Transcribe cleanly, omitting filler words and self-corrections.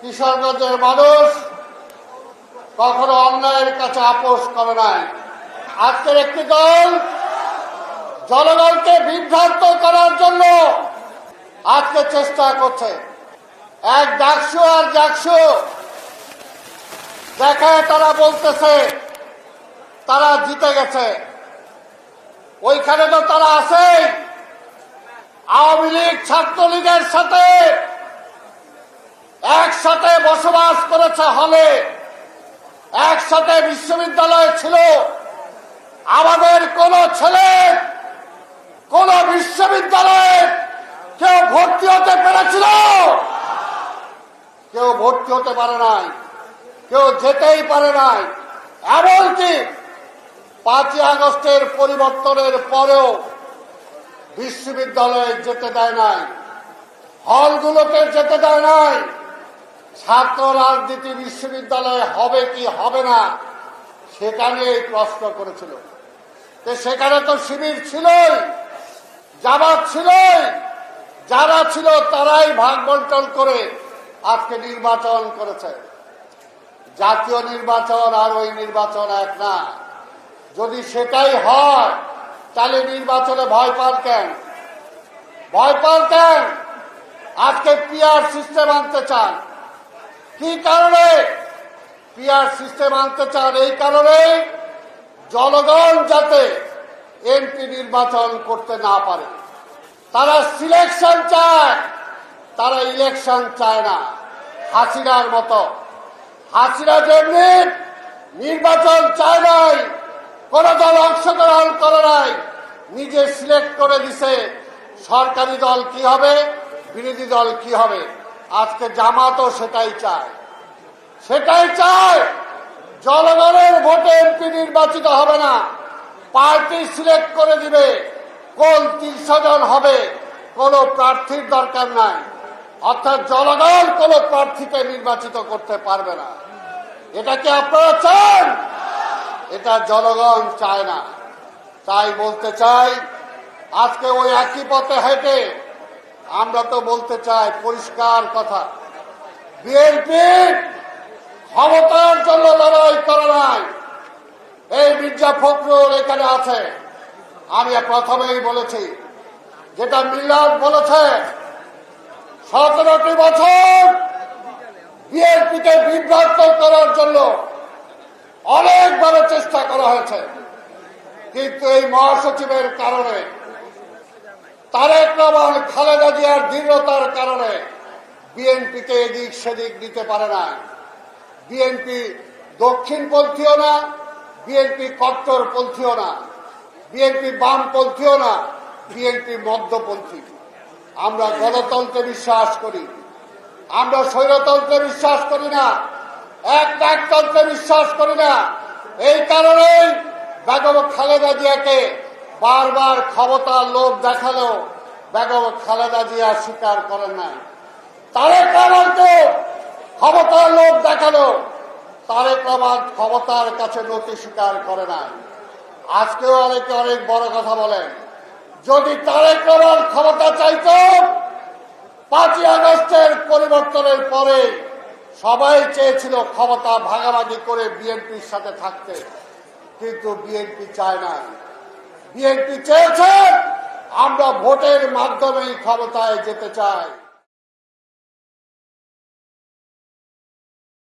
কিশোরগঞ্জের মানুষ কখনো অন্যায়ের কাছে আপোষ করে নাই। আজকের একটি দল জনগণকে বিভ্রান্ত করার জন্য আজকে চেষ্টা করছে। এক ডাকসু আর জাকসু দেখায় তারা বলতেছে তারা জিতে গেছে। ওইখানে তো তারা আছে আওয়ামী লীগ ছাত্রলীগের সাথে একসাথে বসবাস করেছে, হলে একসাথে বিশ্ববিদ্যালয় ছিল। আমাদের কোন ছেলে কোন বিশ্ববিদ্যালয়ে কেউ ভর্তি হতে পেরেছিল? কেউ ভর্তি হতে পারে নাই, কেউ যেতেই পারে নাই। এমনকি 5ই আগস্টের পরিবর্তনের পরেও বিশ্ববিদ্যালয়ে যেতে দেয় নাই, হলগুলোতে যেতে দেয় নাই। ছাত্র রাজনীতি বিশ্ববিদ্যালয়ে হবে কি হবে না সেটা নিয়ে প্রশ্ন করেছিল। সেখানে তো শিবির ছিলই, জামাত ছিলই, যারা ছিল তারাই ভাগ বন্টন করে আজকে নির্বাচন করেছে। জাতীয় নির্বাচন আর ওই নির্বাচন এক না। যদি সেটাই হয় তাহলে নির্বাচনে ভয় পান কেন? ভয় পান কেন? আজকে পিআর সিস্টেম আনতে চান। কি কারণে পিআর সিস্টেম আনতে চান? এই কারণে জনগণ যাতে এমপি নির্বাচন করতে না পারে। তারা সিলেকশন চায়, তারা ইলেকশন চায় না। হাসিনার মতো, হাসিনা যেমনি নির্বাচন চায় নাই, কোন দল অংশগ্রহণ করে নাই, নিজে সিলেক্ট করে দিছে সরকারি দল কি হবে, বিরোধী দল কি হবে। আজকে জামাতও সেটাই চায়, সেটাই চায়। জনগণের ভোটে এমপি নির্বাচিত হবে না, পার্টি সিলেক্ট করে দিবে কোন 300 জন হবে, কোন প্রার্থীর দরকার নাই। অর্থাৎ জনগণ কোন প্রার্থীকে নির্বাচিত করতে পারবে না। এটা কি আপনারা চান? এটা জনগণ চায় না। তাই বলতে চাই, আজকে ওই একই পথে হেঁটে আমরা তো বলতে চাই পরিষ্কার কথা, বিএনপি ক্ষমতার জন্য লড়াই করে নাই। এই মির্জা ফখরুল এখানে আছে, আমি প্রথমেই বলেছি, যেটা মিলাদ বলেছে 17টি বছর বিএনপিকে বিভ্রান্ত করার জন্য অনেকভাবে চেষ্টা করা হয়েছে। কিন্তু এই মহাসচিবের কারণে, তারেক রহমান খালেদা জিয়ার দৃঢ়তার কারণে বিএনপিকে এদিক সেদিক দিতে পারে না। বিএনপি দক্ষিণপন্থীও না, বিএনপি কট্টরপন্থীও না, বিএনপি বামপন্থীও না, বিএনপি মধ্যপন্থী। আমরা গণতন্ত্রে বিশ্বাস করি, আমরা স্বৈরতন্ত্রে বিশ্বাস করি না, একনায়কতন্ত্রে বিশ্বাস করি না। এই কারণেই বেগম খালেদা জিয়াকে বারবার ক্ষমতার লোভ দেখালেও বেগম খালেদা জিয়া স্বীকার করেন নাই। তারেক রহমানকে ক্ষমতার লোভ দেখালো, তারেক রহমান ক্ষমতার কাছে নতি স্বীকার করে না। আজকেও অনেকে অনেক বড় কথা বলেন। যদি তারেক রহমান ক্ষমতা চাইত, 5ই আগস্টের পরিবর্তনের পরে সবাই চেয়েছিল ক্ষমতা ভাগাভাগি করে বিএনপির সাথে থাকতে, কিন্তু বিএনপি চায় না। বিএনপি চেয়েছে আমরা ভোটের মাধ্যমেই ক্ষমতায় যেতে চাই।